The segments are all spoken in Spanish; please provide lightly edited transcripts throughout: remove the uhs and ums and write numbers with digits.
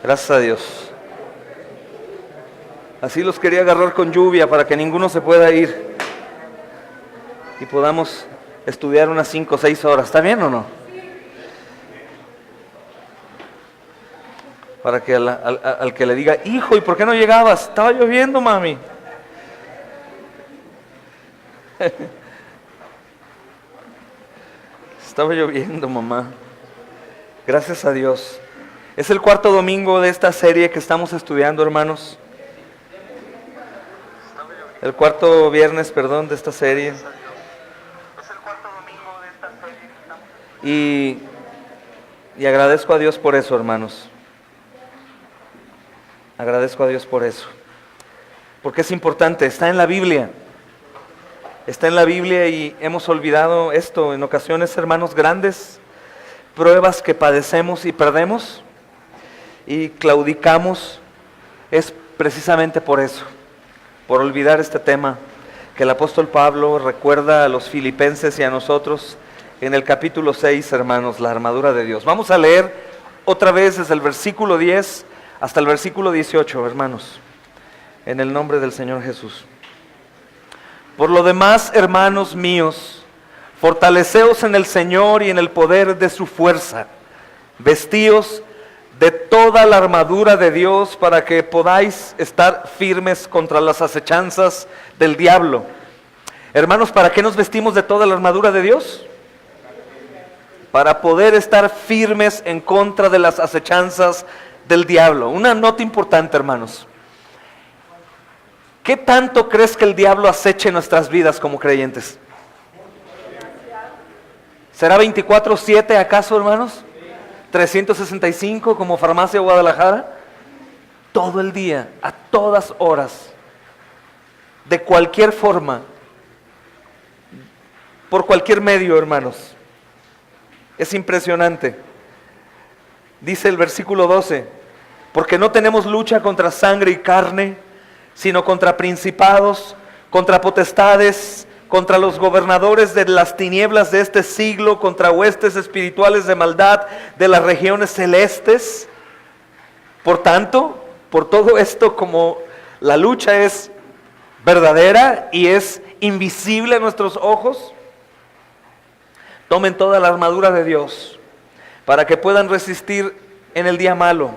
Gracias a Dios. Así los quería agarrar con lluvia para que ninguno se pueda ir y podamos estudiar unas 5 o 6 horas. ¿Está bien o no? Para que al que le diga, hijo, ¿y por qué no llegabas? Estaba lloviendo, mami. Estaba lloviendo, mamá. Gracias a Dios. Es el 4º domingo de esta serie que estamos estudiando, hermanos. El 4º viernes, de esta serie. Y agradezco a Dios por eso, hermanos. Agradezco a Dios por eso. Porque es importante, está en la Biblia. Está en la Biblia y hemos olvidado esto en ocasiones, hermanos, grandes pruebas que padecemos y perdemos y claudicamos. Es precisamente por eso, por olvidar este tema que el apóstol Pablo recuerda a los filipenses y a nosotros en el capítulo 6, hermanos, la armadura de Dios. Vamos a leer otra vez desde el versículo 10 hasta el versículo 18, hermanos, en el nombre del Señor Jesús. Por lo demás, hermanos míos, fortaleceos en el Señor y en el poder de su fuerza. Vestíos de toda la armadura de Dios para que podáis estar firmes contra las acechanzas del diablo. Hermanos, ¿para qué nos vestimos de toda la armadura de Dios? Para poder estar firmes en contra de las acechanzas del diablo. Una nota importante, hermanos. ¿Qué tanto crees que el diablo aceche nuestras vidas como creyentes? ¿Será 24/7 acaso, hermanos? 365 como Farmacia Guadalajara. Todo el día, a todas horas, de cualquier forma, por cualquier medio, hermanos. Es impresionante. Dice el versículo 12, porque no tenemos lucha contra sangre y carne, sino contra principados, contra potestades, contra los gobernadores de las tinieblas de este siglo, contra huestes espirituales de maldad de las regiones celestes. Por tanto, por todo esto, como la lucha es verdadera y es invisible a nuestros ojos, tomen toda la armadura de Dios para que puedan resistir en el día malo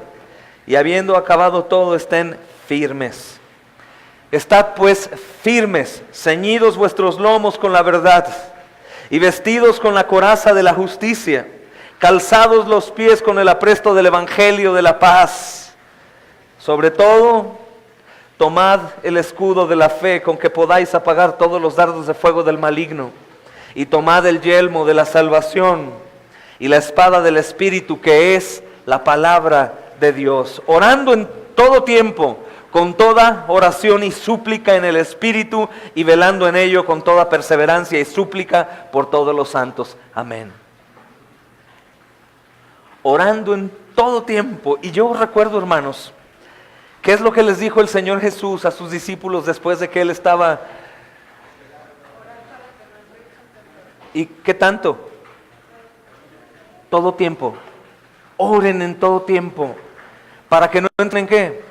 y habiendo acabado todo estén firmes. Estad pues firmes, ceñidos vuestros lomos con la verdad y vestidos con la coraza de la justicia, calzados los pies con el apresto del evangelio de la paz. Sobre todo, tomad el escudo de la fe con que podáis apagar todos los dardos de fuego del maligno, y tomad el yelmo de la salvación y la espada del Espíritu, que es la palabra de Dios, orando en todo tiempo, con toda oración y súplica en el Espíritu, y velando en ello con toda perseverancia y súplica por todos los santos. Amén. Orando en todo tiempo. Y yo recuerdo, hermanos, ¿qué es lo que les dijo el Señor Jesús a sus discípulos después de que Él estaba? ¿Y qué tanto? Todo tiempo. Oren en todo tiempo, para que no entren, ¿qué?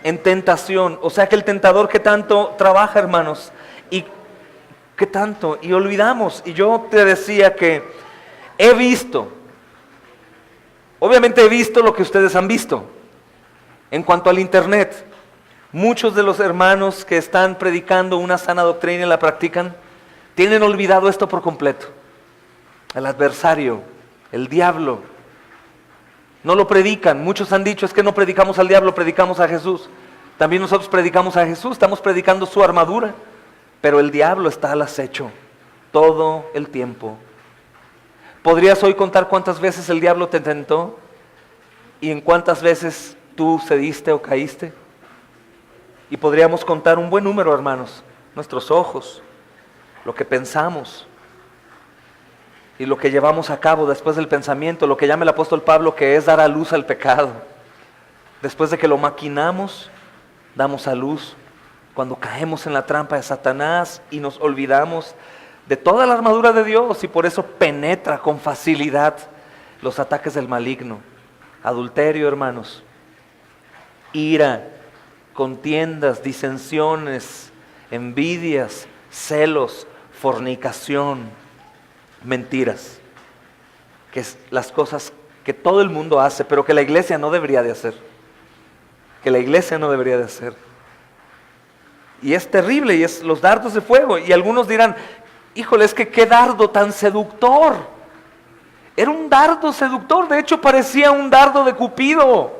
En tentación. O sea que el tentador, ¿qué tanto trabaja, hermanos? Y ¿qué tanto? Y olvidamos. Y yo te decía que he visto, obviamente he visto lo que ustedes han visto en cuanto al internet. Muchos de los hermanos que están predicando una sana doctrina y la practican, tienen olvidado esto por completo. El adversario, el diablo, no lo predican. Muchos han dicho, es que no predicamos al diablo, predicamos a Jesús. También nosotros predicamos a Jesús, estamos predicando su armadura. Pero el diablo está al acecho todo el tiempo. ¿Podrías hoy contar cuántas veces el diablo te tentó? ¿Y en cuántas veces tú cediste o caíste? Y podríamos contar un buen número, hermanos. Nuestros ojos, lo que pensamos y lo que llevamos a cabo después del pensamiento, lo que llama el apóstol Pablo, que es dar a luz al pecado. Después de que lo maquinamos, damos a luz. Cuando caemos en la trampa de Satanás y nos olvidamos de toda la armadura de Dios, y por eso penetra con facilidad los ataques del maligno. Adulterio, hermanos, ira, contiendas, disensiones, envidias, celos, fornicación, mentiras. Que es las cosas que todo el mundo hace, pero que la iglesia no debería de hacer. Que la iglesia no debería de hacer. Y es terrible, y es los dardos de fuego. Y algunos dirán, híjole, es que qué dardo tan seductor. Era un dardo seductor, de hecho parecía un dardo de Cupido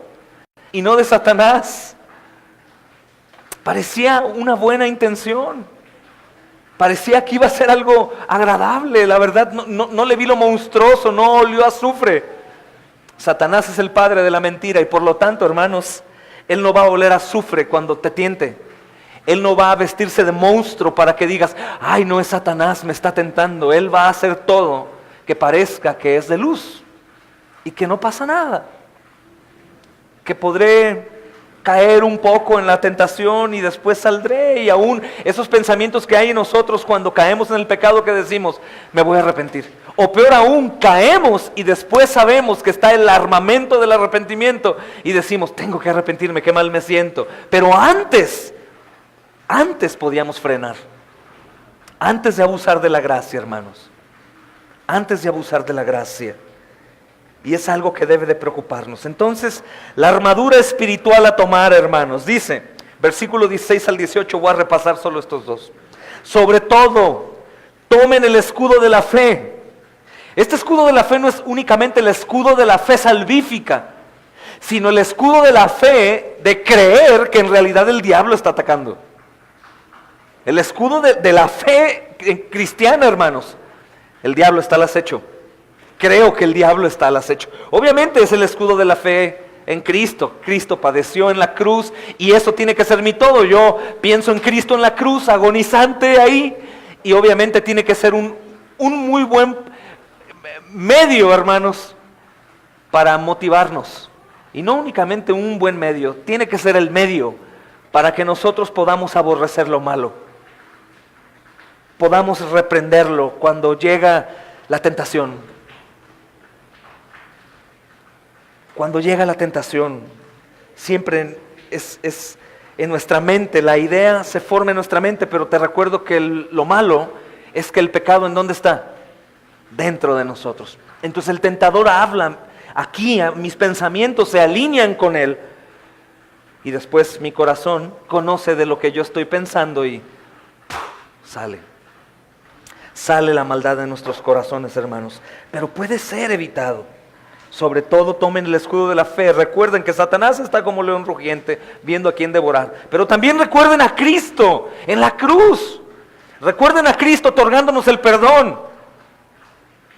y no de Satanás. Parecía una buena intención. Parecía que iba a ser algo agradable, la verdad no le vi lo monstruoso, no olió a azufre. Satanás es el padre de la mentira y por lo tanto, hermanos, él no va a oler a azufre cuando te tiente. Él no va a vestirse de monstruo para que digas, ay, no es Satanás, me está tentando. Él va a hacer todo que parezca que es de luz y que no pasa nada. Que podré caer un poco en la tentación y después saldré, y aún esos pensamientos que hay en nosotros cuando caemos en el pecado que decimos, me voy a arrepentir. O peor aún, caemos y después sabemos que está el armamento del arrepentimiento y decimos, tengo que arrepentirme, qué mal me siento. Pero antes podíamos frenar. Antes de abusar de la gracia, hermanos. Antes de abusar de la gracia. Y es algo que debe de preocuparnos. Entonces, la armadura espiritual a tomar, hermanos, dice, versículo 16 al 18, voy a repasar solo estos dos. Sobre todo, tomen el escudo de la fe. Este escudo de la fe no es únicamente el escudo de la fe salvífica, sino el escudo de la fe de creer que en realidad el diablo está atacando. El escudo de la fe cristiana, hermanos. El diablo está al acecho. Creo que el diablo está al acecho. Obviamente es el escudo de la fe en Cristo. Cristo padeció en la cruz y eso tiene que ser mi todo. Yo pienso en Cristo en la cruz, agonizante ahí. Y obviamente tiene que ser un muy buen medio, hermanos, para motivarnos. Y no únicamente un buen medio, tiene que ser el medio para que nosotros podamos aborrecer lo malo. Podamos reprenderlo cuando llega la tentación. Cuando llega la tentación, siempre es en nuestra mente, la idea se forma en nuestra mente, pero te recuerdo que lo malo es que el pecado, ¿en dónde está? Dentro de nosotros. Entonces el tentador habla aquí, mis pensamientos se alinean con él, y después mi corazón conoce de lo que yo estoy pensando y sale la maldad de nuestros corazones, hermanos, pero puede ser evitado. Sobre todo tomen el escudo de la fe. Recuerden que Satanás está como león rugiente, viendo a quién devorar. Pero también recuerden a Cristo en la cruz. Recuerden a Cristo otorgándonos el perdón.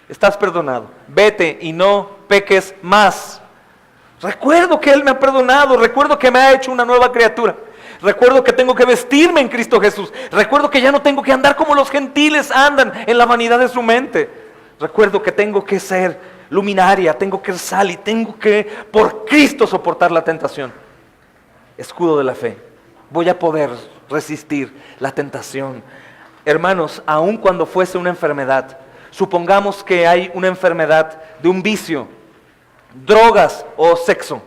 Estás perdonado. Vete y no peques más. Recuerdo que Él me ha perdonado. Recuerdo que me ha hecho una nueva criatura. Recuerdo que tengo que vestirme en Cristo Jesús. Recuerdo que ya no tengo que andar como los gentiles andan en la vanidad de su mente. Recuerdo que tengo que ser luminaria, tengo que ser sal y tengo que, por Cristo, soportar la tentación. Escudo de la fe. Voy a poder resistir la tentación. Hermanos, aun cuando fuese una enfermedad, supongamos que hay una enfermedad de un vicio, drogas o sexo.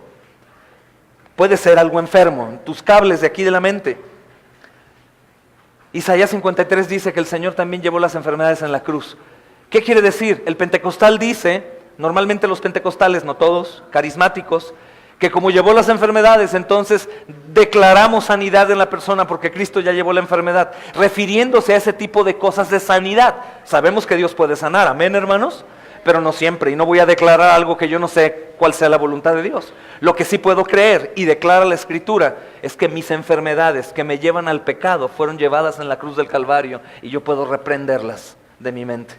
Puede ser algo enfermo, en tus cables de aquí de la mente. Isaías 53 dice que el Señor también llevó las enfermedades en la cruz. ¿Qué quiere decir? El pentecostal dice, normalmente los pentecostales, no todos, carismáticos, que como llevó las enfermedades, entonces declaramos sanidad en la persona porque Cristo ya llevó la enfermedad, refiriéndose a ese tipo de cosas de sanidad. Sabemos que Dios puede sanar, amén, hermanos, pero no siempre, y no voy a declarar algo que yo no sé cuál sea la voluntad de Dios. Lo que sí puedo creer y declara la Escritura es que mis enfermedades que me llevan al pecado fueron llevadas en la cruz del Calvario y yo puedo reprenderlas de mi mente.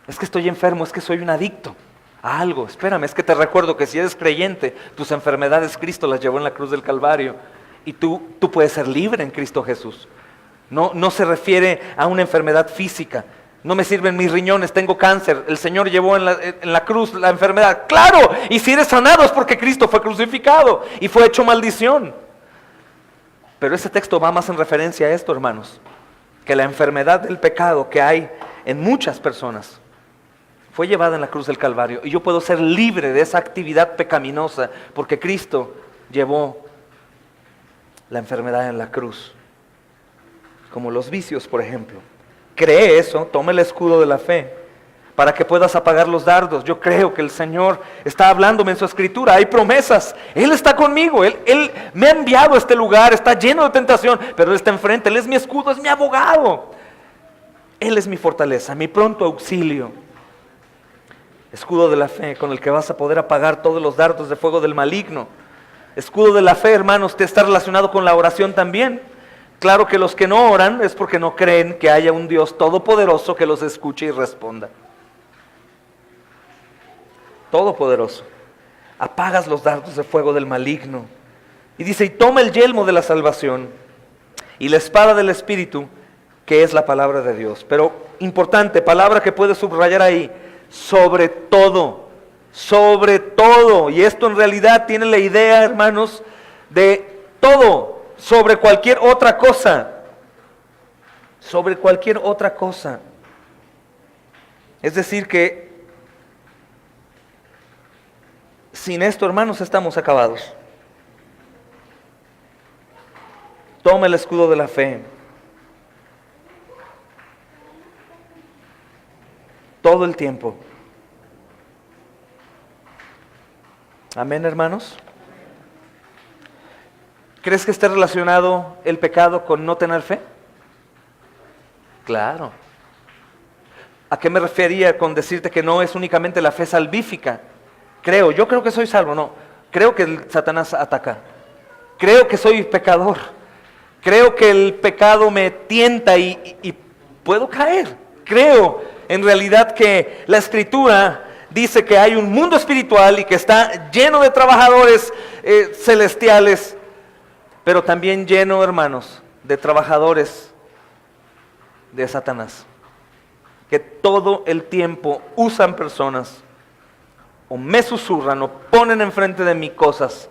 Es que estoy enfermo, es que soy un adicto a algo. Espérame, es que te recuerdo que si eres creyente, tus enfermedades Cristo las llevó en la cruz del Calvario y tú puedes ser libre en Cristo Jesús. No se refiere a una enfermedad física. No me sirven mis riñones, tengo cáncer. El Señor llevó en la cruz la enfermedad. ¡Claro! Y si eres sanado es porque Cristo fue crucificado y fue hecho maldición. Pero ese texto va más en referencia a esto, hermanos. Que la enfermedad del pecado que hay en muchas personas fue llevada en la cruz del Calvario. Y yo puedo ser libre de esa actividad pecaminosa porque Cristo llevó la enfermedad en la cruz, como los vicios, por ejemplo. Cree eso, toma el escudo de la fe para que puedas apagar los dardos. Yo creo que el Señor está hablándome en su escritura, hay promesas, Él está conmigo, Él me ha enviado a este lugar, está lleno de tentación, pero Él está enfrente, Él es mi escudo, es mi abogado, Él es mi fortaleza, mi pronto auxilio. Escudo de la fe con el que vas a poder apagar todos los dardos de fuego del maligno. Escudo de la fe, hermanos, te está relacionado con la oración también. Claro que los que no oran es porque no creen que haya un Dios todopoderoso que los escuche y responda. Todopoderoso. Apagas los dardos de fuego del maligno. Y dice, y toma el yelmo de la salvación y la espada del Espíritu, que es la palabra de Dios. Pero importante, palabra que puedes subrayar ahí, sobre todo. Sobre todo, y esto en realidad tiene la idea, hermanos, de todo, sobre cualquier otra cosa, sobre cualquier otra cosa. Es decir que sin esto, hermanos, estamos acabados. Toma el escudo de la fe. Todo el tiempo. Amén, hermanos. ¿Crees que esté relacionado el pecado con no tener fe? Claro. ¿A qué me refería con decirte que no es únicamente la fe salvífica? Yo creo que soy salvo, no. Creo que el Satanás ataca. Creo que soy pecador. Creo que el pecado me tienta y puedo caer. Creo en realidad que la Escritura dice que hay un mundo espiritual y que está lleno de trabajadores celestiales, pero también lleno, hermanos, de trabajadores de Satanás, que todo el tiempo usan personas, o me susurran, o ponen enfrente de mí cosas,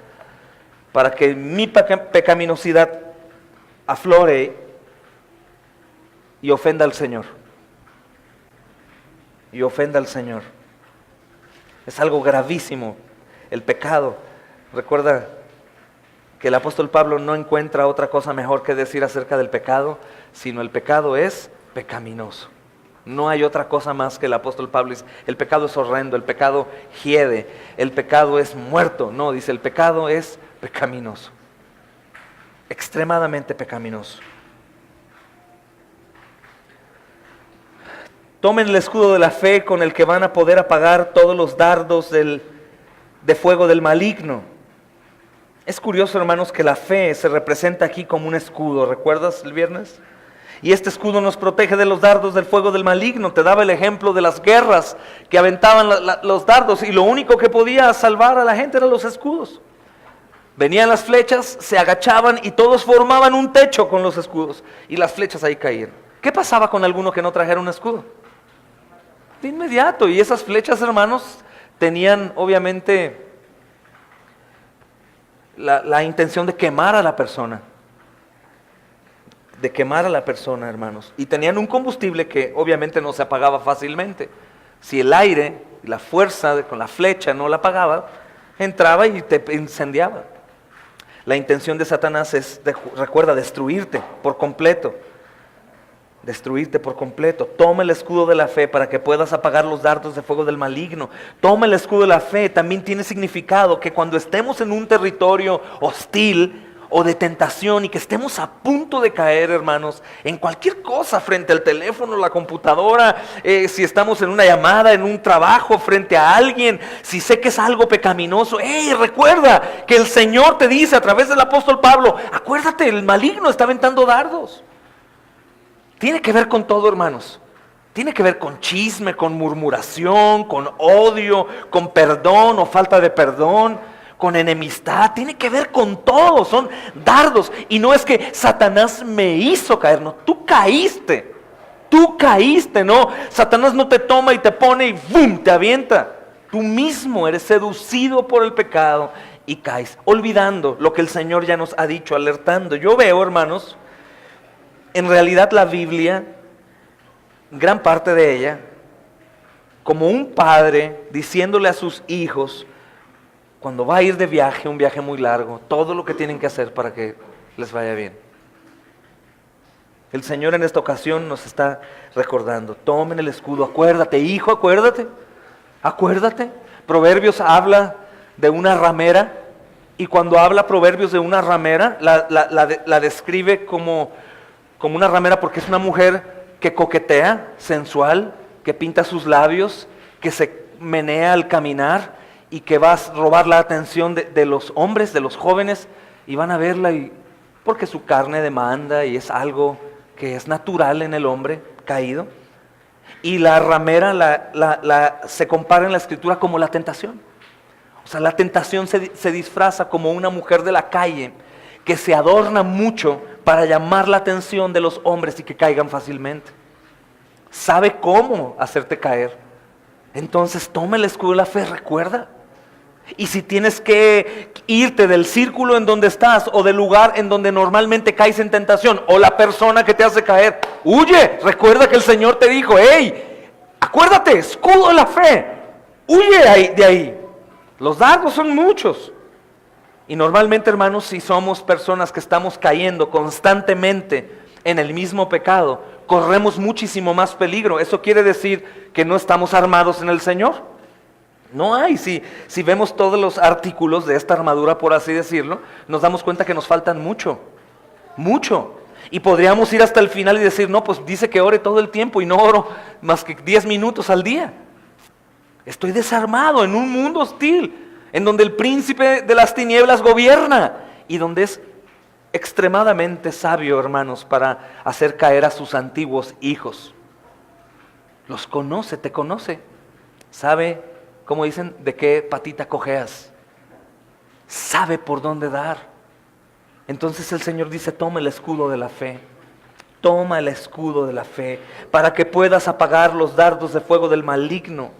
para que mi pecaminosidad aflore y ofenda al Señor. Y ofenda al Señor. Es algo gravísimo, el pecado. Recuerda que el apóstol Pablo no encuentra otra cosa mejor que decir acerca del pecado, sino el pecado es pecaminoso. No hay otra cosa más que el apóstol Pablo dice, el pecado es horrendo, el pecado hiede, el pecado es muerto. No, dice, el pecado es pecaminoso, extremadamente pecaminoso. Tomen el escudo de la fe con el que van a poder apagar todos los dardos de fuego del maligno. Es curioso, hermanos, que la fe se representa aquí como un escudo. ¿Recuerdas el viernes? Y este escudo nos protege de los dardos del fuego del maligno. Te daba el ejemplo de las guerras que aventaban los dardos y lo único que podía salvar a la gente eran los escudos. Venían las flechas, se agachaban y todos formaban un techo con los escudos y las flechas ahí caían. ¿Qué pasaba con alguno que no trajera un escudo? De inmediato, y esas flechas, hermanos, tenían obviamente la intención de quemar a la persona. De quemar a la persona, hermanos. Y tenían un combustible que obviamente no se apagaba fácilmente. Si el aire, la fuerza con la flecha no la apagaba, entraba y te incendiaba. La intención de Satanás es, recuerda, destruirte por completo. Destruirte por completo. Toma el escudo de la fe para que puedas apagar los dardos de fuego del maligno. Toma el escudo de la fe. También tiene significado que cuando estemos en un territorio hostil o de tentación y que estemos a punto de caer, hermanos, en cualquier cosa, frente al teléfono, la computadora, si estamos en una llamada, en un trabajo, frente a alguien, si sé que es algo pecaminoso, recuerda que el Señor te dice a través del apóstol Pablo, acuérdate, el maligno está aventando dardos. Tiene que ver con todo, hermanos. Tiene que ver con chisme, con murmuración, con odio, con perdón o falta de perdón, con enemistad. Tiene que ver con todo. Son dardos. Y no es que Satanás me hizo caer, no. Tú caíste. Tú caíste, no. Satanás no te toma y te pone y ¡bum! Te avienta. Tú mismo eres seducido por el pecado y caes, olvidando lo que el Señor ya nos ha dicho, alertando. Yo veo, hermanos, en realidad la Biblia, gran parte de ella, como un padre diciéndole a sus hijos, cuando va a ir de viaje, un viaje muy largo, todo lo que tienen que hacer para que les vaya bien. El Señor en esta ocasión nos está recordando, tomen el escudo, acuérdate, hijo, acuérdate. Proverbios habla de una ramera, y cuando habla Proverbios de una ramera, la describe como una ramera porque es una mujer que coquetea, sensual, que pinta sus labios, que se menea al caminar y que va a robar la atención de los hombres, de los jóvenes, y van a verla porque su carne demanda y es algo que es natural en el hombre caído. Y la ramera se compara en la Escritura como la tentación. O sea, la tentación se disfraza como una mujer de la calle que se adorna mucho para llamar la atención de los hombres y que caigan fácilmente. Sabe cómo hacerte caer. Entonces toma el escudo de la fe, recuerda. Y si tienes que irte del círculo en donde estás o del lugar en donde normalmente caes en tentación o la persona que te hace caer, huye. Recuerda que el Señor te dijo, hey, acuérdate, escudo de la fe, huye de ahí. Los dardos son muchos. Y normalmente, hermanos, si somos personas que estamos cayendo constantemente en el mismo pecado, corremos muchísimo más peligro. Eso quiere decir que no estamos armados en el Señor. No hay, si vemos todos los artículos de esta armadura, por así decirlo, nos damos cuenta que nos faltan mucho. Y podríamos ir hasta el final y decir, no, pues dice que ore todo el tiempo y no oro más que 10 minutos al día. Estoy desarmado en un mundo hostil, en donde el príncipe de las tinieblas gobierna y donde es extremadamente sabio, hermanos, para hacer caer a sus antiguos hijos. Los conoce, te conoce, sabe, como dicen, de qué patita cojeas, sabe por dónde dar. Entonces el Señor dice, toma el escudo de la fe, toma el escudo de la fe, para que puedas apagar los dardos de fuego del maligno.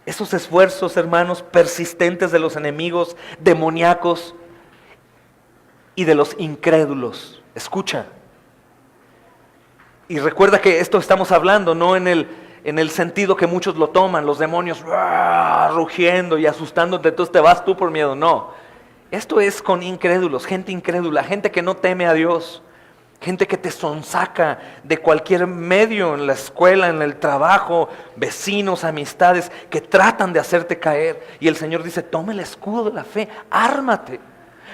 Esos esfuerzos, hermanos, persistentes de los enemigos demoníacos y de los incrédulos. Escucha. Y recuerda que esto estamos hablando, no en el sentido que muchos lo toman, los demonios rugiendo y asustándote, entonces te vas tú por miedo. No, esto es con incrédulos, gente incrédula, gente que no teme a Dios, gente que te sonsaca de cualquier medio, en la escuela, en el trabajo, vecinos, amistades, que tratan de hacerte caer. Y el Señor dice, toma el escudo de la fe, ármate.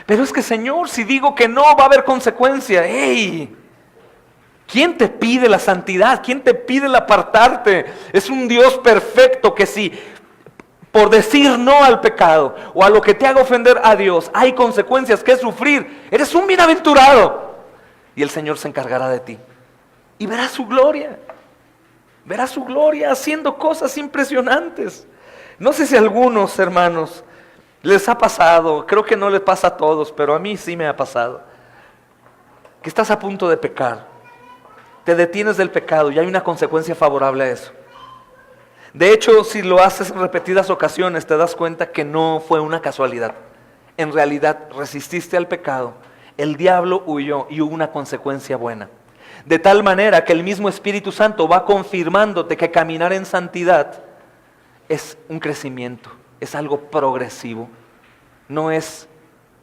Pero es que, Señor, si digo que no, va a haber consecuencia. ¡Ey! ¿Quién te pide la santidad? ¿Quién te pide el apartarte? Es un Dios perfecto que si por decir no al pecado o a lo que te haga ofender a Dios hay consecuencias que sufrir, eres un bienaventurado. Y el Señor se encargará de ti. Y verás su gloria. Verás su gloria haciendo cosas impresionantes. No sé si a algunos hermanos les ha pasado, creo que no les pasa a todos, pero a mí sí me ha pasado, que estás a punto de pecar. Te detienes del pecado y hay una consecuencia favorable a eso. De hecho, si lo haces en repetidas ocasiones, te das cuenta que no fue una casualidad. En realidad, resististe al pecado, el diablo huyó y hubo una consecuencia buena. De tal manera que el mismo Espíritu Santo va confirmándote que caminar en santidad es un crecimiento, es algo progresivo. No es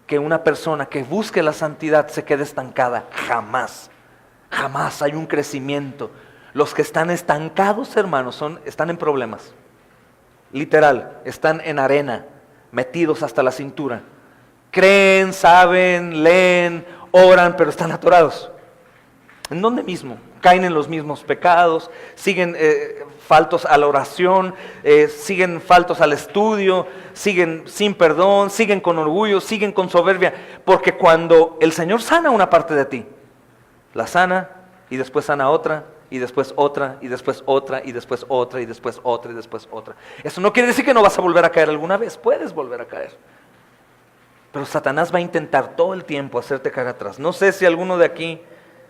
que una persona que busque la santidad se quede estancada, jamás. Jamás hay un crecimiento. Los que están estancados, hermanos, están en problemas. Literal, están en arena, metidos hasta la cintura. Creen, saben, leen, oran, pero están atorados. ¿En dónde mismo? Caen en los mismos pecados, siguen faltos a la oración, siguen faltos al estudio, siguen sin perdón, siguen con orgullo, siguen con soberbia. Porque cuando el Señor sana una parte de ti, la sana y después sana otra, y después otra, y después otra, y después otra, y después otra, y después otra. Eso no quiere decir que no vas a volver a caer alguna vez, puedes volver a caer. Pero Satanás va a intentar todo el tiempo hacerte caer atrás. No sé si alguno de aquí,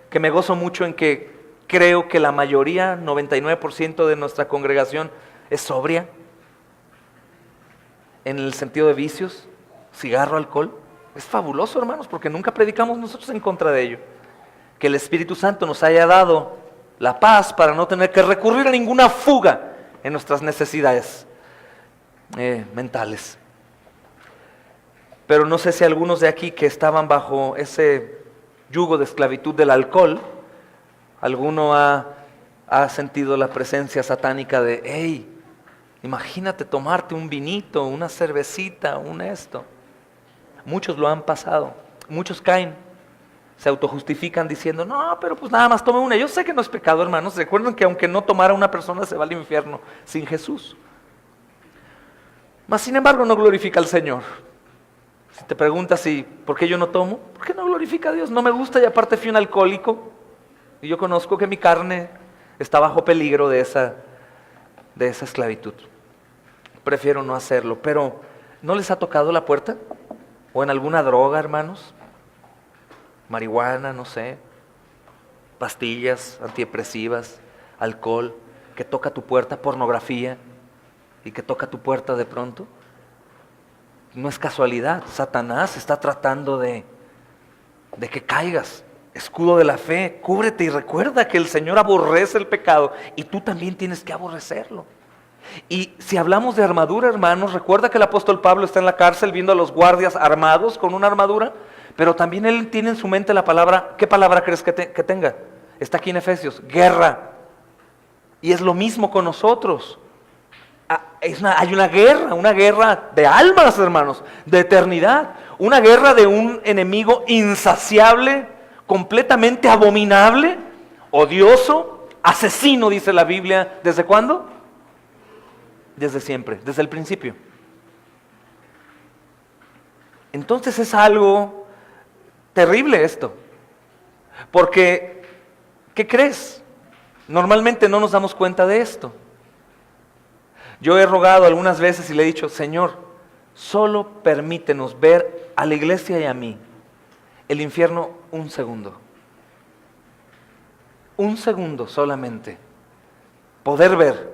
que me gozo mucho en que creo que la mayoría, 99% de nuestra congregación es sobria, en el sentido de vicios, cigarro, alcohol. Es fabuloso, hermanos, porque nunca predicamos nosotros en contra de ello. Que el Espíritu Santo nos haya dado la paz para no tener que recurrir a ninguna fuga en nuestras necesidades mentales. pero no sé si algunos de aquí que estaban bajo ese yugo de esclavitud del alcohol, alguno ha sentido la presencia satánica de, hey, imagínate tomarte un vinito, una cervecita, un esto. Muchos lo han pasado, muchos caen, se autojustifican diciendo, no, pero pues nada más tome una. Yo sé que no es pecado, hermanos. Recuerden que aunque no tomara una persona se va al infierno sin Jesús. Mas sin embargo no glorifica al Señor. Si te preguntas ¿por qué yo no tomo? ¿Por qué no glorifica a Dios? No me gusta y aparte fui un alcohólico. Y yo conozco que mi carne está bajo peligro de esa esclavitud. Prefiero no hacerlo. Pero ¿no les ha tocado la puerta? ¿O en alguna droga, hermanos? Marihuana, no sé. Pastillas antidepresivas, alcohol, que toca tu puerta, pornografía, y que toca tu puerta de pronto. No es casualidad, Satanás está tratando de que caigas. Escudo de la fe, cúbrete y recuerda que el Señor aborrece el pecado y tú también tienes que aborrecerlo. Y si hablamos de armadura, hermanos, recuerda que el apóstol Pablo está en la cárcel viendo a los guardias armados con una armadura, pero también él tiene en su mente la palabra. ¿Qué palabra crees que tenga? Está aquí en Efesios, guerra. Y es lo mismo con nosotros. Hay una guerra de almas, hermanos, de eternidad. Una guerra de un enemigo insaciable, completamente abominable, odioso, asesino, dice la Biblia. ¿Desde cuándo? Desde siempre, desde el principio. Entonces es algo terrible esto. Porque, ¿qué crees? Normalmente no nos damos cuenta de esto. Yo he rogado algunas veces y le he dicho, Señor, solo permítenos ver a la iglesia y a mí el infierno un segundo. Un segundo solamente. Poder ver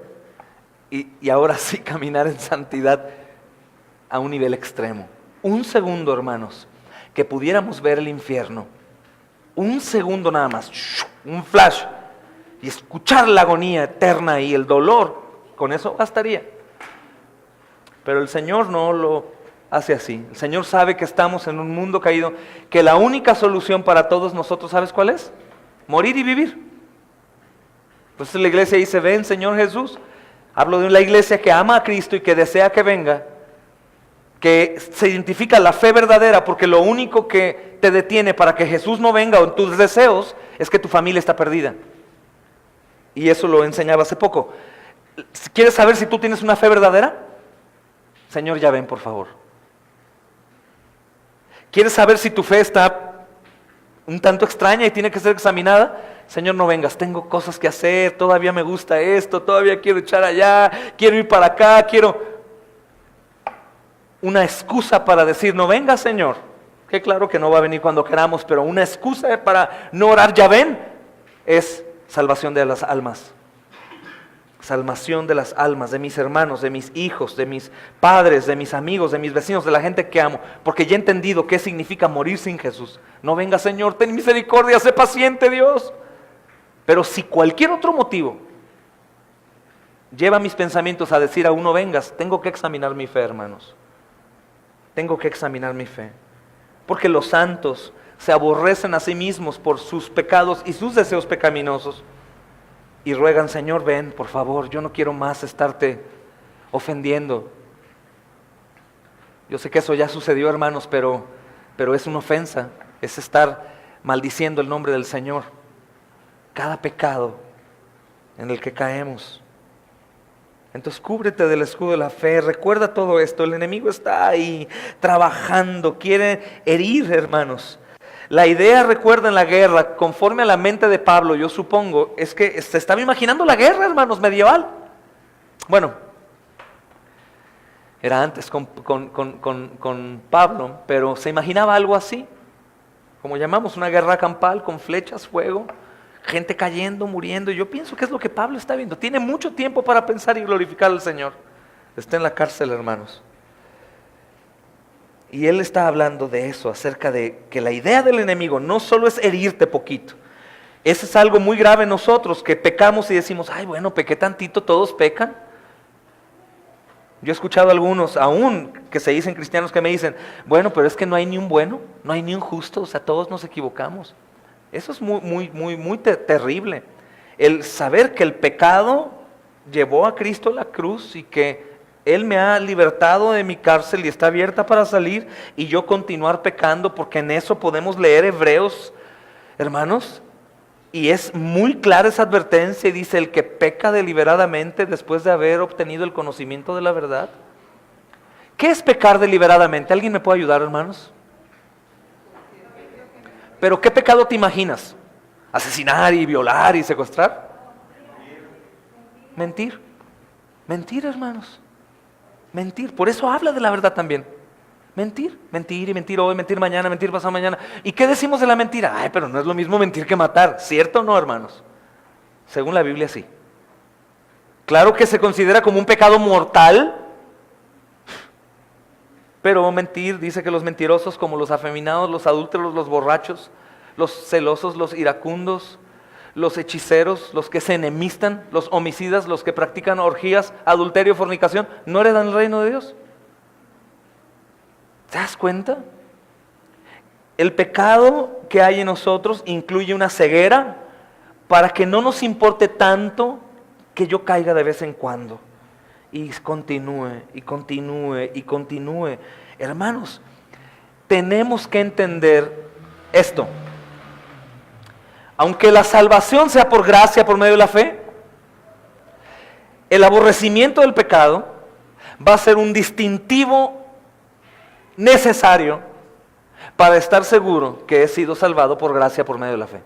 y ahora sí caminar en santidad a un nivel extremo. Un segundo, hermanos, que pudiéramos ver el infierno. Un segundo nada más, un flash, y escuchar la agonía eterna y el dolor. Con eso bastaría. Pero el Señor no lo hace así. El Señor sabe que estamos en un mundo caído, que la única solución para todos nosotros, ¿sabes cuál es? Morir y vivir. Pues la iglesia dice, ven Señor Jesús. Hablo de la iglesia que ama a Cristo y que desea que venga, que se identifica la fe verdadera, porque lo único que te detiene para que Jesús no venga o en tus deseos es que tu familia está perdida. Y eso lo enseñaba hace poco. ¿Quieres saber si tú tienes una fe verdadera? Señor, ya ven, por favor. ¿Quieres saber si tu fe está un tanto extraña y tiene que ser examinada? Señor, no vengas, tengo cosas que hacer, todavía me gusta esto, todavía quiero echar allá, quiero ir para acá, quiero... Una excusa para decir, no venga, Señor. Que claro que no va a venir cuando queramos, pero una excusa para no orar, ya ven, es salvación de las almas. Salvación de las almas, de mis hermanos, de mis hijos, de mis padres, de mis amigos, de mis vecinos, de la gente que amo, porque ya he entendido qué significa morir sin Jesús. No venga, Señor, ten misericordia, sé paciente, Dios. Pero si cualquier otro motivo lleva mis pensamientos a decir aún no vengas, tengo que examinar mi fe, hermanos. Tengo que examinar mi fe. Porque los santos se aborrecen a sí mismos por sus pecados y sus deseos pecaminosos. Y ruegan, Señor, ven, por favor, yo no quiero más estarte ofendiendo. Yo sé que eso ya sucedió, hermanos, pero es una ofensa, es estar maldiciendo el nombre del Señor. Cada pecado en el que caemos. Entonces cúbrete del escudo de la fe, recuerda todo esto, el enemigo está ahí trabajando, quiere herir, hermanos. La idea, recuerden, la guerra, conforme a la mente de Pablo, yo supongo, es que se estaba imaginando la guerra, hermanos, medieval. Bueno, era antes con Pablo, pero se imaginaba algo así, como llamamos una guerra campal, con flechas, fuego, gente cayendo, muriendo. Yo pienso que es lo que Pablo está viendo. Tiene mucho tiempo para pensar y glorificar al Señor. Está en la cárcel, hermanos. Y él está hablando de eso, acerca de que la idea del enemigo no solo es herirte poquito. Eso es algo muy grave en nosotros, que pecamos y decimos, ay bueno, pequé tantito, todos pecan. Yo he escuchado a algunos, aún que se dicen cristianos, que me dicen, bueno, pero es que no hay ni un bueno, no hay ni un justo, o sea, todos nos equivocamos. Eso es muy terrible. El saber que el pecado llevó a Cristo a la cruz y que Él me ha libertado de mi cárcel y está abierta para salir y yo continuar pecando, porque en eso podemos leer Hebreos, hermanos, y es muy clara esa advertencia y dice, el que peca deliberadamente después de haber obtenido el conocimiento de la verdad. ¿Qué es pecar deliberadamente? ¿Alguien me puede ayudar, hermanos? ¿Pero qué pecado te imaginas? ¿Asesinar y violar y secuestrar? Mentir. Mentir, hermanos. Mentir. Por eso habla de la verdad también. Mentir. Mentir y mentir hoy, mentir mañana, mentir pasado mañana. ¿Y qué decimos de la mentira? Ay, pero no es lo mismo mentir que matar. ¿Cierto o no, hermanos? Según la Biblia, sí. Claro que se considera como un pecado mortal. Pero mentir, dice que los mentirosos, como los afeminados, los adúlteros, los borrachos, los celosos, los iracundos, los hechiceros, los que se enemistan, los homicidas, los que practican orgías, adulterio, fornicación, no heredan el reino de Dios. ¿Te das cuenta? El pecado que hay en nosotros incluye una ceguera para que no nos importe tanto que yo caiga de vez en cuando. Y continúe, y continúe, y continúe. Hermanos, tenemos que entender esto. Aunque la salvación sea por gracia, por medio de la fe, el aborrecimiento del pecado va a ser un distintivo necesario para estar seguro que he sido salvado por gracia, por medio de la fe.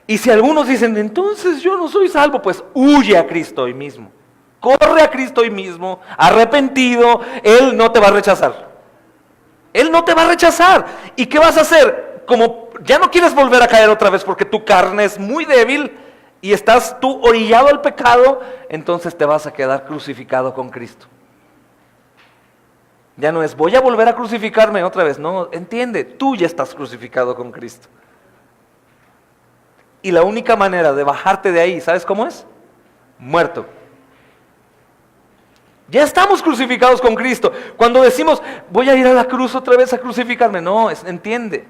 Y si algunos dicen, entonces yo no soy salvo, pues huye a Cristo hoy mismo. Corre a Cristo hoy mismo, arrepentido, Él no te va a rechazar. Él no te va a rechazar. ¿Y qué vas a hacer? Como ya no quieres volver a caer otra vez porque tu carne es muy débil y estás tú orillado al pecado, entonces te vas a quedar crucificado con Cristo. Ya no es, voy a volver a crucificarme otra vez. No, entiende, tú ya estás crucificado con Cristo. Y la única manera de bajarte de ahí, ¿sabes cómo es? Muerto. Ya estamos crucificados con Cristo. Cuando decimos, voy a ir a la cruz otra vez a crucificarme, no, entiende.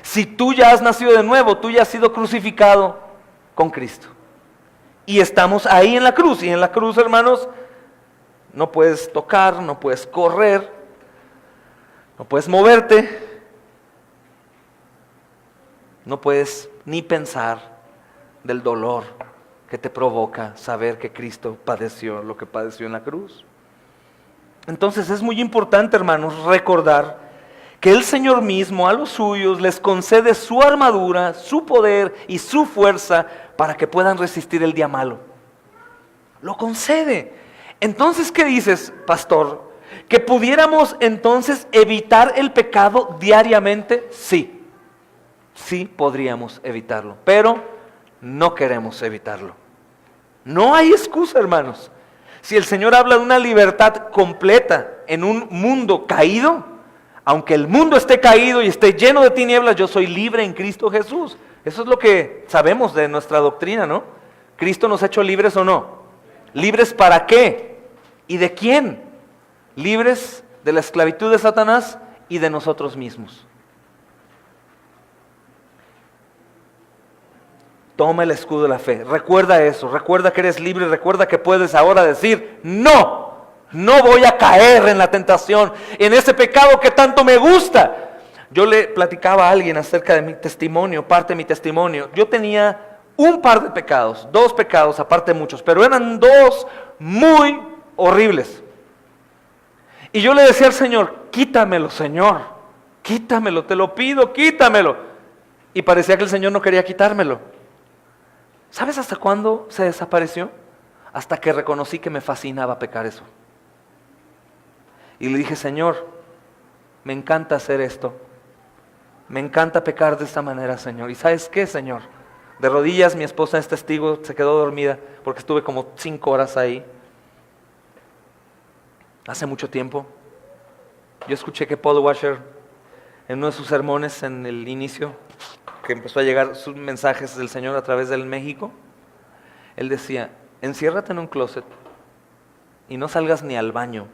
Si tú ya has nacido de nuevo, tú ya has sido crucificado con Cristo. Y estamos ahí en la cruz. Y en la cruz, hermanos, no puedes tocar, no puedes correr, no puedes moverte, no puedes ni pensar del dolor que te provoca saber que Cristo padeció lo que padeció en la cruz. Entonces es muy importante, hermanos, recordar que el Señor mismo a los suyos les concede su armadura, su poder y su fuerza para que puedan resistir el día malo. Lo concede. Entonces, ¿qué dices, pastor? ¿Que pudiéramos entonces evitar el pecado diariamente? Sí, sí podríamos evitarlo, pero no queremos evitarlo. No hay excusa, hermanos. Si el Señor habla de una libertad completa en un mundo caído, aunque el mundo esté caído y esté lleno de tinieblas, yo soy libre en Cristo Jesús. Eso es lo que sabemos de nuestra doctrina, ¿no? ¿Cristo nos ha hecho libres o no? ¿Libres para qué? ¿Y de quién? Libres de la esclavitud de Satanás y de nosotros mismos. Toma el escudo de la fe, recuerda eso, recuerda que eres libre, recuerda que puedes ahora decir, no voy a caer en la tentación, en ese pecado que tanto me gusta. Yo le platicaba a alguien acerca de mi testimonio, parte de mi testimonio. Yo tenía un par de pecados, 2 pecados, aparte de muchos, pero eran 2 muy horribles. Y yo le decía al Señor, quítamelo, Señor, quítamelo, te lo pido, quítamelo. Y parecía que el Señor no quería quitármelo. ¿Sabes hasta cuándo se desapareció? Hasta que reconocí que me fascinaba pecar eso. Y le dije, Señor, me encanta hacer esto. Me encanta pecar de esta manera, Señor. ¿Y sabes qué, Señor? De rodillas, mi esposa es testigo, se quedó dormida porque estuve como 5 horas ahí. Hace mucho tiempo. Yo escuché que Paul Washer, en uno de sus sermones en el inicio, que empezó a llegar sus mensajes del Señor a través del México, él decía, enciérrate en un closet y no salgas ni al baño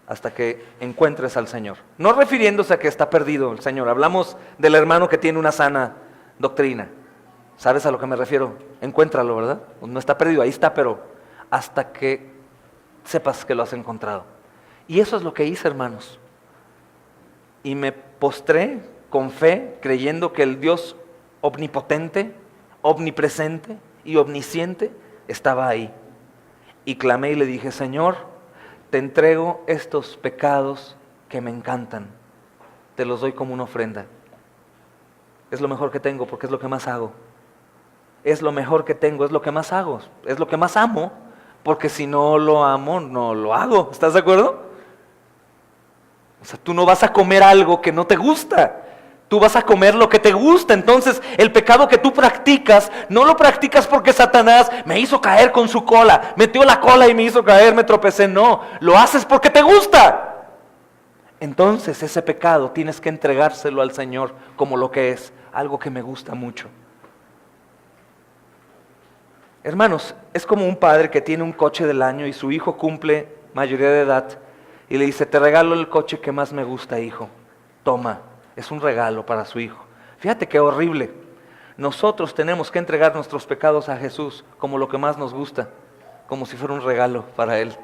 hasta que encuentres al Señor. No refiriéndose a que está perdido el Señor, hablamos del hermano que tiene una sana doctrina. ¿Sabes a lo que me refiero? Encuéntralo, ¿verdad? No está perdido, ahí está, pero hasta que sepas que lo has encontrado. Y eso es lo que hice, hermanos. Y me postré con fe, creyendo que el Dios omnipotente, omnipresente y omnisciente estaba ahí. Y clamé y le dije: Señor, te entrego estos pecados que me encantan. Te los doy como una ofrenda. Es lo mejor que tengo porque es lo que más hago. Es lo mejor que tengo, es lo que más hago. Es lo que más amo, porque si no lo amo, no lo hago. ¿Estás de acuerdo? O sea, tú no vas a comer algo que no te gusta. Tú vas a comer lo que te gusta. Entonces, el pecado que tú practicas, no lo practicas porque Satanás me hizo caer con su cola, metió la cola y me hizo caer, me tropecé. No, lo haces porque te gusta. Entonces, ese pecado tienes que entregárselo al Señor como lo que es, algo que me gusta mucho. Hermanos, es como un padre que tiene un coche del año y su hijo cumple mayoría de edad y le dice: te regalo el coche que más me gusta, hijo. Toma, es un regalo para su hijo. Fíjate qué horrible. Nosotros tenemos que entregar nuestros pecados a Jesús como lo que más nos gusta, como si fuera un regalo para Él.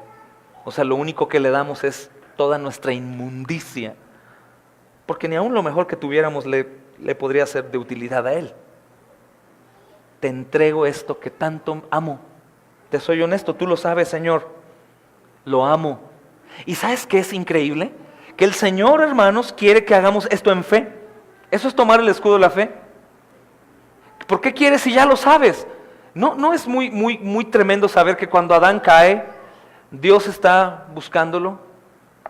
O sea, lo único que le damos es toda nuestra inmundicia, porque ni aun lo mejor que tuviéramos le podría ser de utilidad a Él. Te entrego esto que tanto amo. Te soy honesto, tú lo sabes, Señor. Lo amo. ¿Y sabes qué es increíble? Que el Señor, hermanos, quiere que hagamos esto en fe. Eso es tomar el escudo de la fe. ¿Por qué quieres si ya lo sabes? ¿No es muy tremendo saber que cuando Adán cae, Dios está buscándolo?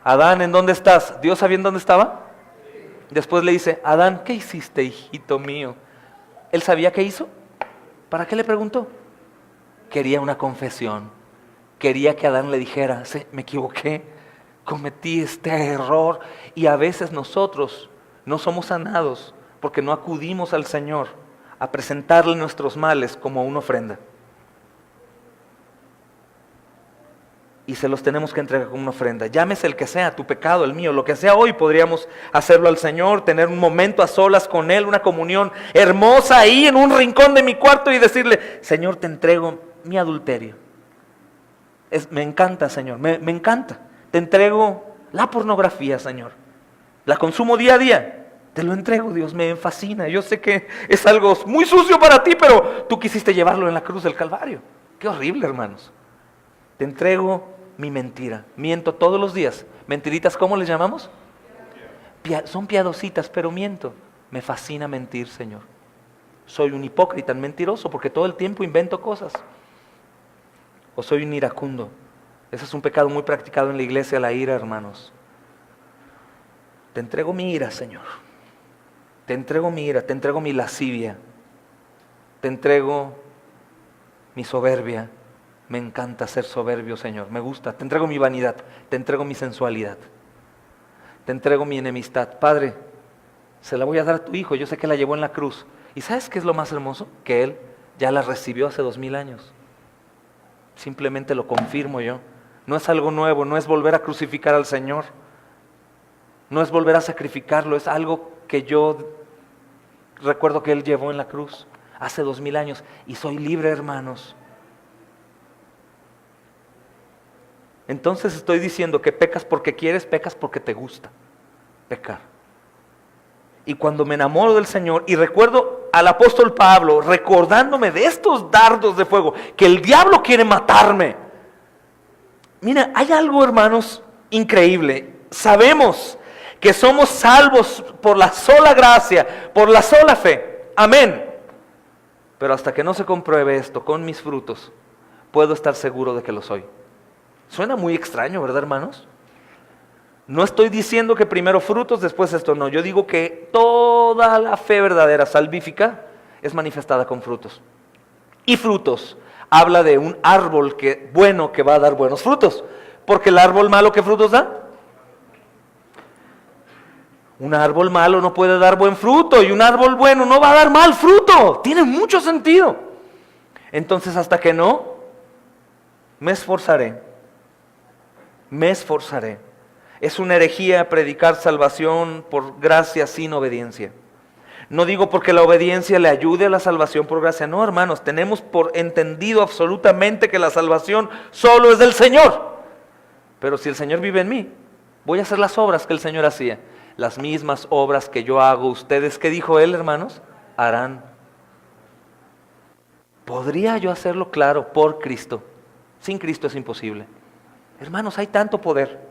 Adán, ¿en dónde estás? ¿Dios sabía en dónde estaba? Después le dice: Adán, ¿qué hiciste, hijito mío? ¿Él sabía qué hizo? ¿Para qué le preguntó? Quería una confesión. Quería que Adán le dijera: sí, me equivoqué, cometí este error. Y a veces nosotros no somos sanados porque no acudimos al Señor a presentarle nuestros males como una ofrenda. Y se los tenemos que entregar como una ofrenda. Llámese el que sea, tu pecado, el mío, lo que sea hoy, podríamos hacerlo al Señor, tener un momento a solas con Él, una comunión hermosa ahí en un rincón de mi cuarto y decirle: Señor, te entrego mi adulterio. Me encanta, Señor, me encanta. Te entrego la pornografía, Señor. La consumo día a día. Te lo entrego, Dios, me fascina. Yo sé que es algo muy sucio para ti, pero tú quisiste llevarlo en la cruz del Calvario. Qué horrible, hermanos. Te entrego mi mentira. Miento todos los días. Mentiritas, ¿cómo les llamamos? Son piadositas, pero miento. Me fascina mentir, Señor. Soy un hipócrita, mentiroso, porque todo el tiempo invento cosas. O soy un iracundo. Ese es un pecado muy practicado en la iglesia, la ira, hermanos. Te entrego mi ira, Señor. Te entrego mi ira, te entrego mi lascivia. Te entrego mi soberbia. Me encanta ser soberbio, Señor, me gusta. Te entrego mi vanidad, te entrego mi sensualidad, te entrego mi enemistad. Padre, se la voy a dar a tu Hijo, yo sé que la llevó en la cruz. ¿Y sabes qué es lo más hermoso? Que Él ya la recibió hace 2000 años. Simplemente lo confirmo yo. No es algo nuevo, no es volver a crucificar al Señor. No es volver a sacrificarlo, es algo que yo recuerdo que Él llevó en la cruz hace 2000 años. Y soy libre, hermanos. Entonces estoy diciendo que pecas porque quieres, pecas porque te gusta pecar. Y cuando me enamoro del Señor y recuerdo al apóstol Pablo recordándome de estos dardos de fuego, que el diablo quiere matarme. Mira, hay algo, hermanos, increíble. Sabemos que somos salvos por la sola gracia, por la sola fe. Amén. Pero hasta que no se compruebe esto con mis frutos, puedo estar seguro de que lo soy. Suena muy extraño, ¿verdad, hermanos? No estoy diciendo que primero frutos, después esto, no. Yo digo que toda la fe verdadera, salvífica, es manifestada con frutos. Y frutos habla de un árbol bueno que va a dar buenos frutos. Porque el árbol malo, ¿qué frutos da? Un árbol malo no puede dar buen fruto y un árbol bueno no va a dar mal fruto. Tiene mucho sentido. Entonces, hasta que no, me esforzaré me esforzaré. Es una herejía predicar salvación por gracia sin obediencia. No digo porque la obediencia le ayude a la salvación por gracia. No, hermanos, tenemos por entendido absolutamente que la salvación solo es del Señor. Pero si el Señor vive en mí, voy a hacer las obras que el Señor hacía. Las mismas obras que yo hago, ustedes, ¿qué dijo Él, hermanos? Harán. ¿Podría yo hacerlo? Claro, por Cristo. Sin Cristo es imposible. Hermanos, hay tanto poder.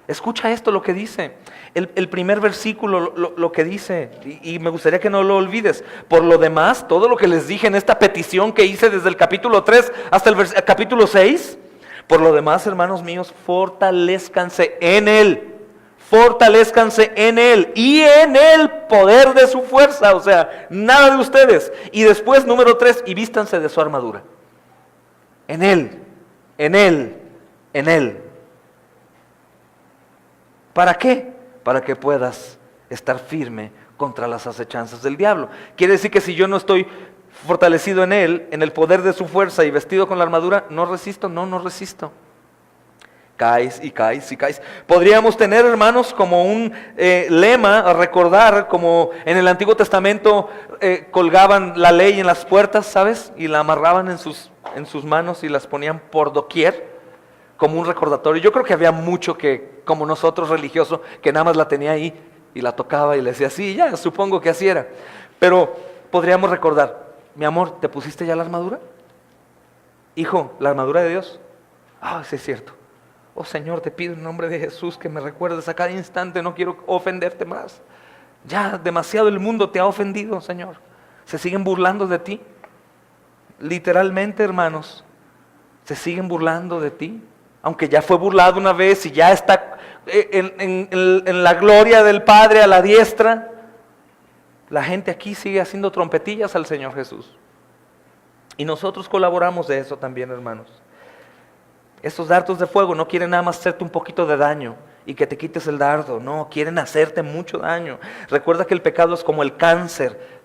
Escucha esto lo que dice. El primer versículo lo que dice, y me gustaría que no lo olvides. Por lo demás, todo lo que les dije en esta petición que hice desde el capítulo 3 hasta el capítulo 6, por lo demás, hermanos míos, fortalezcanse en Él. Fortalezcanse en Él y en el poder de su fuerza, o sea, nada de ustedes. Y después, número 3, y vístanse de su armadura. En Él, en Él, en Él. ¿Para qué? Para que puedas estar firme contra las acechanzas del diablo. Quiere decir que si yo no estoy fortalecido en Él, en el poder de su fuerza y vestido con la armadura, no resisto, no resisto. Caes y caes y caes. Podríamos tener, hermanos, como un lema a recordar, como en el Antiguo Testamento colgaban la ley en las puertas, ¿sabes? Y la amarraban en sus manos y las ponían por doquier, como un recordatorio. Yo creo que había mucho que, como nosotros religioso, que nada más la tenía ahí y la tocaba y le decía, sí, ya, supongo que así era. Pero podríamos recordar, mi amor, ¿te pusiste ya la armadura? Hijo, la armadura de Dios. Ah, sí es cierto. Oh Señor, te pido en nombre de Jesús que me recuerdes a cada instante, no quiero ofenderte más. Ya demasiado el mundo te ha ofendido, Señor. Se siguen burlando de ti. Literalmente, hermanos, se siguen burlando de ti. Aunque ya fue burlado una vez y ya está en la gloria del Padre a la diestra, la gente aquí sigue haciendo trompetillas al Señor Jesús. Y nosotros colaboramos de eso también, hermanos. Estos dardos de fuego no quieren nada más hacerte un poquito de daño y que te quites el dardo. No, quieren hacerte mucho daño. Recuerda que el pecado es como el cáncer.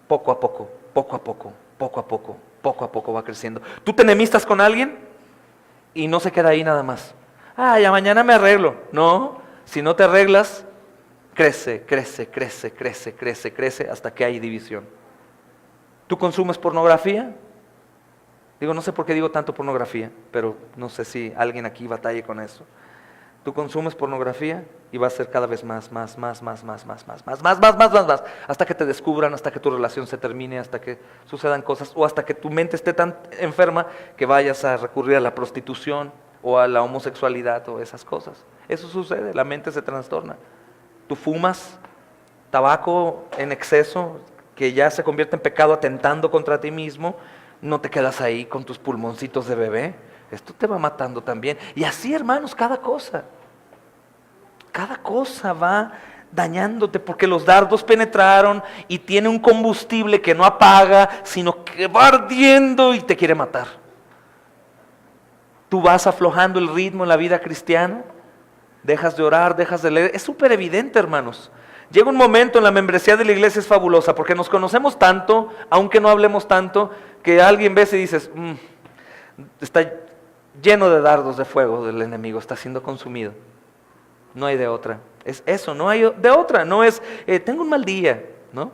Poco a poco, poco a poco, poco a poco, poco a poco va creciendo. Tú te enemistas con alguien y no se queda ahí nada más. Ah, ya mañana me arreglo. No, si no te arreglas, crece, crece, crece, crece, crece, crece hasta que hay división. ¿Tú consumes pornografía? Digo, no sé por qué digo tanto pornografía, pero no sé si alguien aquí batalle con eso. Tú consumes pornografía y va a ser cada vez más, hasta que te descubran, hasta que tu relación se termine, hasta que sucedan cosas, o hasta que tu mente esté tan enferma que vayas a recurrir a la prostitución o a la homosexualidad o esas cosas. Eso sucede, la mente se trastorna. Tú fumas tabaco en exceso, que ya se convierte en pecado atentando contra ti mismo. No te quedas ahí con tus pulmoncitos de bebé. Esto te va matando también. Y así, hermanos, cada cosa va dañándote porque los dardos penetraron y tiene un combustible que no apaga, sino que va ardiendo y te quiere matar. Tú vas aflojando el ritmo en la vida cristiana, dejas de orar, dejas de leer. Es súper evidente, hermanos. Llega un momento en la membresía de la iglesia, es fabulosa, porque nos conocemos tanto, aunque no hablemos tanto, que alguien ves y dices, está lleno de dardos de fuego del enemigo, está siendo consumido. No hay de otra. Es eso, no hay de otra. No es, tengo un mal día, ¿no?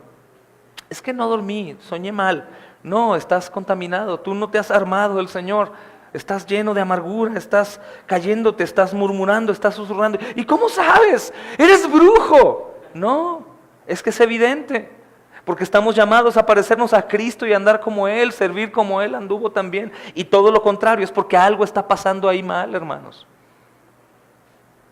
Es que no dormí, soñé mal. No, estás contaminado, tú no te has armado del Señor. Estás lleno de amargura, estás cayéndote, estás murmurando, estás susurrando. ¿Y cómo sabes? ¡Eres brujo! No, es que es evidente. Porque estamos llamados a parecernos a Cristo y andar como Él, servir como Él anduvo también. Y todo lo contrario, es porque algo está pasando ahí mal, hermanos.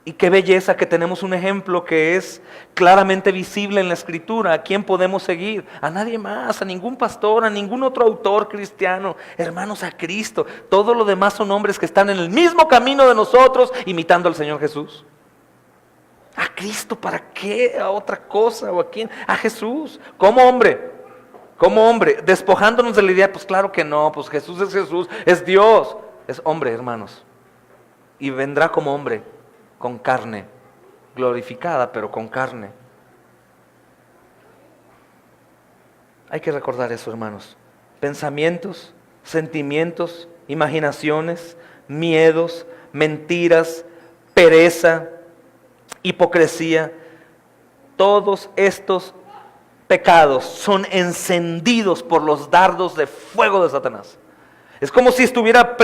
Y qué belleza que tenemos un ejemplo que es claramente visible en la Escritura. ¿A quién podemos seguir? A nadie más, a ningún pastor, a ningún otro autor cristiano. Hermanos, a Cristo. Todo lo demás son hombres que están en el mismo camino de nosotros, imitando al Señor Jesús. ¿A Cristo para qué? ¿A otra cosa? ¿O a quién? A Jesús. Como hombre, despojándonos de la idea, pues claro que no, pues Jesús, es Dios. Es hombre, hermanos. Y vendrá como hombre, con carne, glorificada, pero con carne. Hay que recordar eso, hermanos. Pensamientos, sentimientos, imaginaciones, miedos, mentiras, pereza, hipocresía. Todos estos pecados son encendidos por los dardos de fuego de Satanás. Es como si estuviera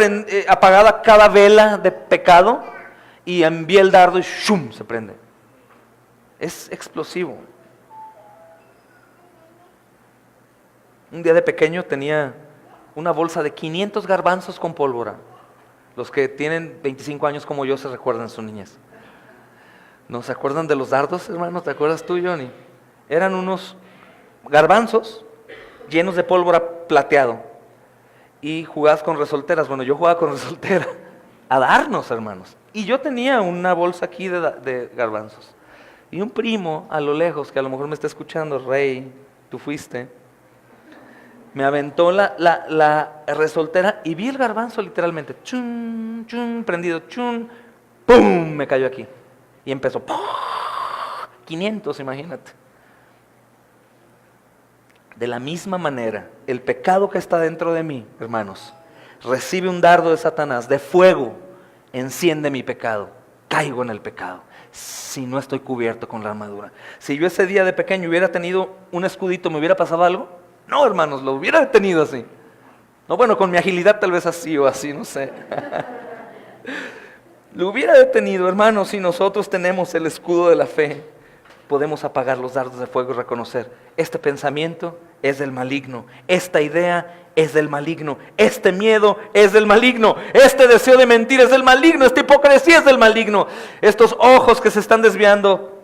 apagada cada vela de pecado y envía el dardo y ¡shum!, se prende. Es explosivo. Un día de pequeño tenía una bolsa de 500 garbanzos con pólvora. Los que tienen 25 años como yo se recuerdan su niñez. ¿No se acuerdan de los dardos, hermano? ¿Te acuerdas tú, Johnny? Eran unos garbanzos llenos de pólvora plateado. Y jugabas con resolteras. Bueno, yo jugaba con resoltera. A darnos, hermanos. Y yo tenía una bolsa aquí de garbanzos. Y un primo a lo lejos, que a lo mejor me está escuchando, Rey, tú fuiste, me aventó la resoltera y vi el garbanzo literalmente. Chun, chun, prendido, chun, ¡pum! Me cayó aquí. Y empezó, ¡pum! 500, imagínate. De la misma manera, el pecado que está dentro de mí, hermanos, recibe un dardo de Satanás, de fuego, enciende mi pecado, caigo en el pecado, si no estoy cubierto con la armadura. Si yo ese día de pequeño hubiera tenido un escudito, ¿me hubiera pasado algo? No, hermanos, lo hubiera detenido así. No, bueno, con mi agilidad tal vez así o así, no sé. Lo hubiera detenido, hermanos, si nosotros tenemos el escudo de la fe. Podemos apagar los dardos de fuego y reconocer, este pensamiento es del maligno, esta idea es del maligno, este miedo es del maligno, este deseo de mentir es del maligno, esta hipocresía es del maligno, estos ojos que se están desviando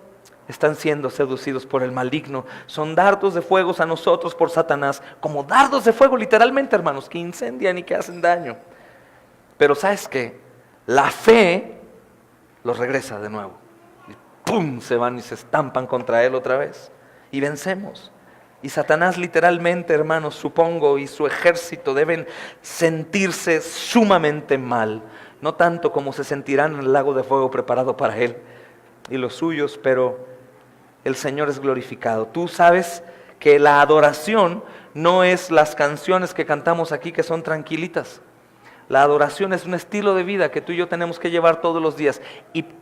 están siendo seducidos por el maligno, son dardos de fuego a nosotros por Satanás, como dardos de fuego literalmente, hermanos, que incendian y que hacen daño. Pero ¿sabes qué? La fe los regresa de nuevo. ¡Pum! Se van y se estampan contra él otra vez. Y vencemos. Y Satanás literalmente, hermanos, supongo, y su ejército deben sentirse sumamente mal. No tanto como se sentirán en el lago de fuego preparado para él y los suyos, pero el Señor es glorificado. Tú sabes que la adoración no es las canciones que cantamos aquí que son tranquilitas. La adoración es un estilo de vida que tú y yo tenemos que llevar todos los días.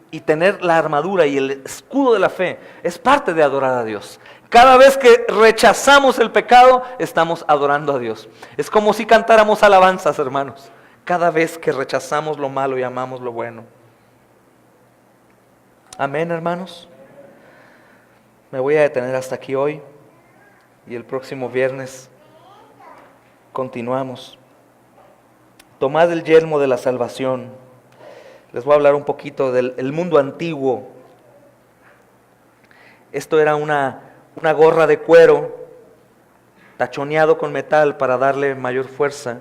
Y tener la armadura y el escudo de la fe es parte de adorar a Dios. Cada vez que rechazamos el pecado, estamos adorando a Dios. Es como si cantáramos alabanzas, hermanos. Cada vez que rechazamos lo malo y amamos lo bueno. Amén, hermanos. Me voy a detener hasta aquí hoy. Y el próximo viernes continuamos. Tomad el yelmo de la salvación. Les voy a hablar un poquito del mundo antiguo. Esto era una gorra de cuero tachoneado con metal para darle mayor fuerza.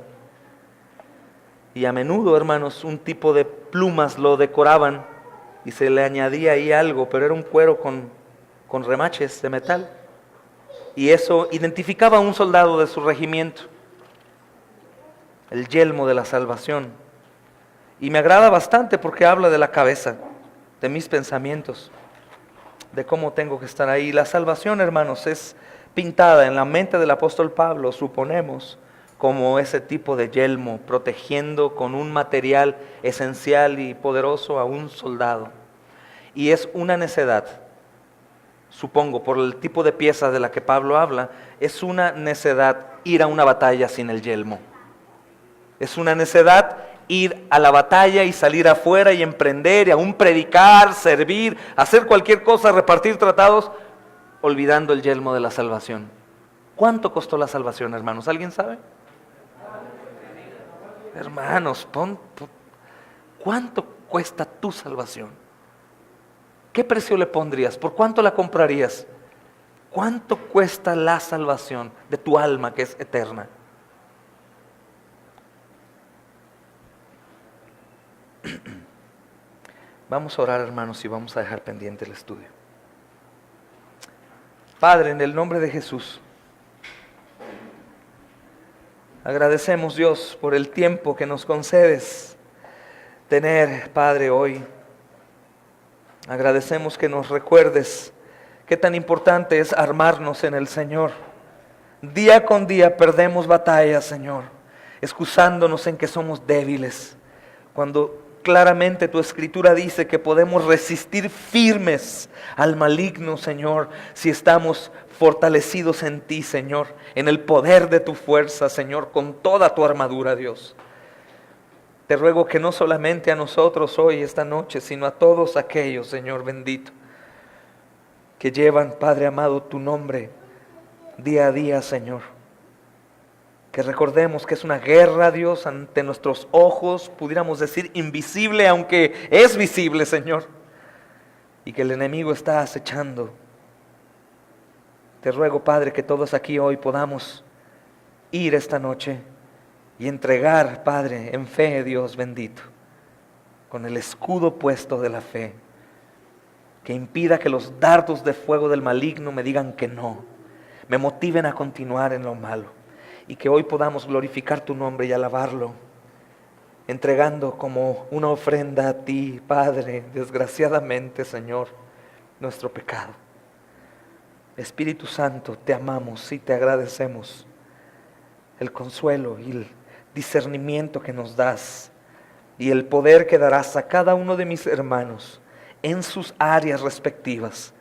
Y a menudo, hermanos, un tipo de plumas lo decoraban y se le añadía ahí algo, pero era un cuero con remaches de metal. Y eso identificaba a un soldado de su regimiento. El yelmo de la salvación. Y me agrada bastante porque habla de la cabeza, de mis pensamientos, de cómo tengo que estar ahí. La salvación, hermanos, es pintada en la mente del apóstol Pablo, suponemos, como ese tipo de yelmo, protegiendo con un material esencial y poderoso a un soldado. Y es una necedad, supongo, por el tipo de pieza de la que Pablo habla, es una necedad ir a una batalla sin el yelmo. Es una necedad ir a la batalla y salir afuera y emprender y aún predicar, servir, hacer cualquier cosa, repartir tratados, olvidando el yelmo de la salvación. ¿Cuánto costó la salvación, hermanos? ¿Alguien sabe? Hermanos, ¿cuánto cuesta tu salvación? ¿Qué precio le pondrías? ¿Por cuánto la comprarías? ¿Cuánto cuesta la salvación de tu alma que es eterna? Vamos a orar, hermanos, y vamos a dejar pendiente el estudio. Padre, en el nombre de Jesús, agradecemos, Dios, por el tiempo que nos concedes tener, Padre, hoy. Agradecemos que nos recuerdes qué tan importante es armarnos en el Señor. Día con día perdemos batallas, Señor, excusándonos en que somos débiles, cuando claramente tu escritura dice que podemos resistir firmes al maligno, Señor, si estamos fortalecidos en ti, Señor, en el poder de tu fuerza, Señor, con toda tu armadura, Dios. Te ruego que no solamente a nosotros hoy, esta noche, sino a todos aquellos, Señor bendito, que llevan, Padre amado, tu nombre día a día, Señor. Que recordemos que es una guerra, Dios, ante nuestros ojos, pudiéramos decir invisible, aunque es visible, Señor. Y que el enemigo está acechando. Te ruego, Padre, que todos aquí hoy podamos ir esta noche y entregar, Padre, en fe, Dios bendito, con el escudo puesto de la fe, que impida que los dardos de fuego del maligno me digan que no, me motiven a continuar en lo malo, y que hoy podamos glorificar tu nombre y alabarlo, entregando como una ofrenda a ti, Padre, desgraciadamente, Señor, nuestro pecado. Espíritu Santo, te amamos y te agradecemos el consuelo y el discernimiento que nos das y el poder que darás a cada uno de mis hermanos en sus áreas respectivas.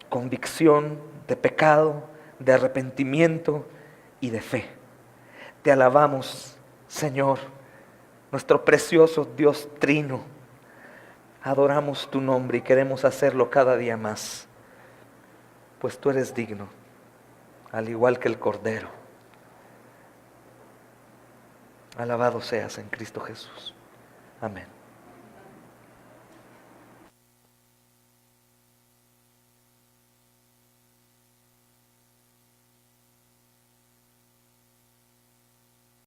Convicción de pecado, de arrepentimiento y de fe. Te alabamos, Señor, nuestro precioso Dios Trino. Adoramos tu nombre y queremos hacerlo cada día más, pues tú eres digno, al igual que el Cordero. Alabado seas en Cristo Jesús. Amén.